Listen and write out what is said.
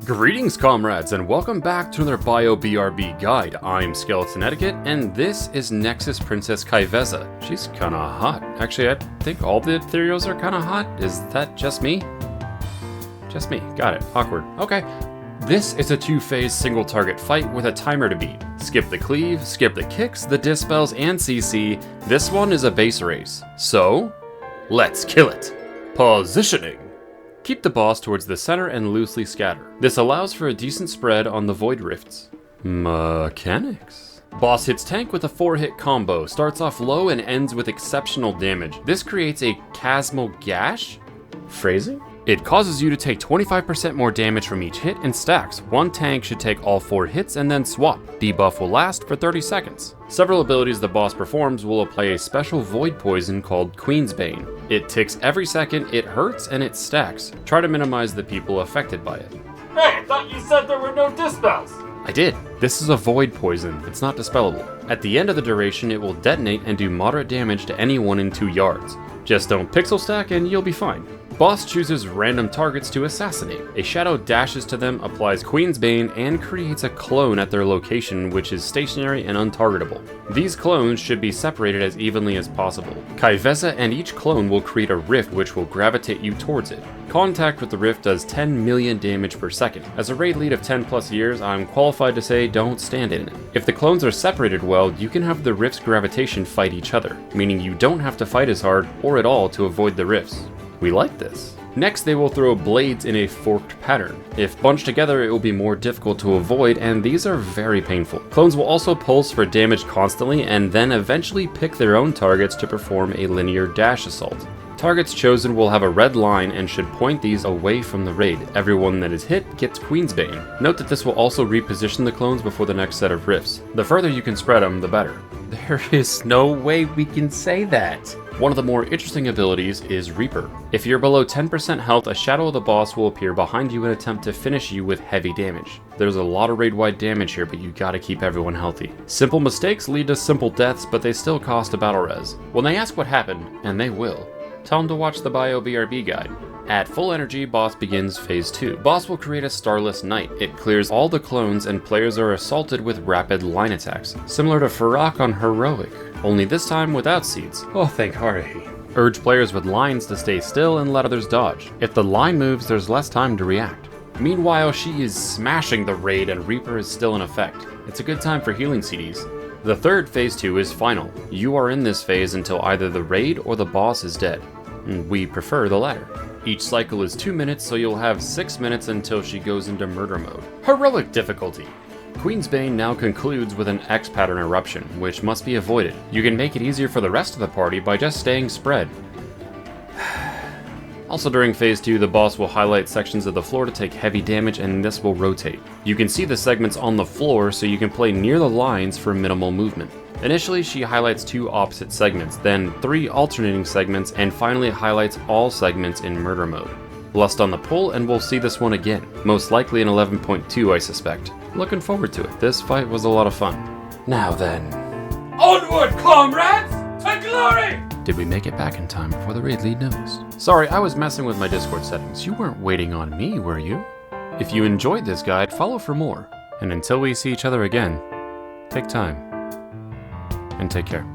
Greetings comrades and welcome back to another Bio BRB guide. I'm Skeleton Etiquette and this is Nexus Princess Ky'veza. She's kinda hot. Actually, I think all the ethereals are kinda hot. Is that just me? Just me. Got it. Awkward. Okay. This is a two-phase single target fight with a timer to beat. Skip the cleave, skip the kicks, the dispels, and CC. This one is a base race. So, let's kill it. Positioning. Keep the boss towards the center and loosely scatter. This allows for a decent spread on the void rifts. Mechanics. Boss hits tank with a 4-hit combo, starts off low and ends with exceptional damage. This creates a chasmal gash? Phrasing? It causes you to take 25% more damage from each hit and stacks. One tank should take all 4 hits and then swap. Debuff will last for 30 seconds. Several abilities the boss performs will apply a special void poison called Queen's Bane. It ticks every second, it hurts, and it stacks. Try to minimize the people affected by it. Hey, I thought you said there were no dispels! I did. This is a void poison. It's not dispellable. At the end of the duration, it will detonate and do moderate damage to anyone in 2 yards. Just don't pixel stack and you'll be fine. Boss chooses random targets to assassinate. A shadow dashes to them, applies Queen's Bane, and creates a clone at their location which is stationary and untargetable. These clones should be separated as evenly as possible. Ky'veza and each clone will create a rift which will gravitate you towards it. Contact with the rift does 10 million damage per second. As a raid lead of 10 plus years, I'm qualified to say don't stand in it. If the clones are separated well, you can have the rift's gravitation fight each other, meaning you don't have to fight as hard or at all to avoid the rifts. We like this. Next, they will throw blades in a forked pattern. If bunched together, it will be more difficult to avoid, and these are very painful. Clones will also pulse for damage constantly, and then eventually pick their own targets to perform a linear dash assault. Targets chosen will have a red line and should point these away from the raid. Everyone that is hit gets Queen's Bane. Note that this will also reposition the clones before the next set of rifts. The further you can spread them, the better. There is no way we can say that. One of the more interesting abilities is Reaper. If you're below 10% health, a shadow of the boss will appear behind you and attempt to finish you with heavy damage. There's a lot of raid-wide damage here, but you gotta keep everyone healthy. Simple mistakes lead to simple deaths, but they still cost a battle res. When they ask what happened, and they will, tell them to watch the Bio BRB guide. At full energy, boss begins phase 2. Boss will create a starless night. It clears all the clones and players are assaulted with rapid line attacks, similar to Farak on Heroic, only this time without seeds. Oh, thank Hari. Urge players with lines to stay still and let others dodge. If the line moves, there's less time to react. Meanwhile, she is smashing the raid and Reaper is still in effect. It's a good time for healing CDs. The third phase 2 is final. You are in this phase until either the raid or the boss is dead. We prefer the latter. Each cycle is 2 minutes, so you'll have 6 minutes until she goes into murder mode. Heroic difficulty. Queen's Bane now concludes with an X pattern eruption, which must be avoided. You can make it easier for the rest of the party by just staying spread. Also during phase 2, the boss will highlight sections of the floor to take heavy damage and this will rotate. You can see the segments on the floor so you can play near the lines for minimal movement. Initially, she highlights 2 opposite segments, then 3 alternating segments, and finally highlights all segments in murder mode. Lust on the pull, and we'll see this one again, most likely in 11.2 I suspect. Looking forward to it, this fight was a lot of fun. Now then... Onward, comrades! To glory! Did we make it back in time before the raid lead knows? Sorry, I was messing with my Discord settings. You weren't waiting on me, were you? If you enjoyed this guide, follow for more. And until we see each other again, take time. And take care.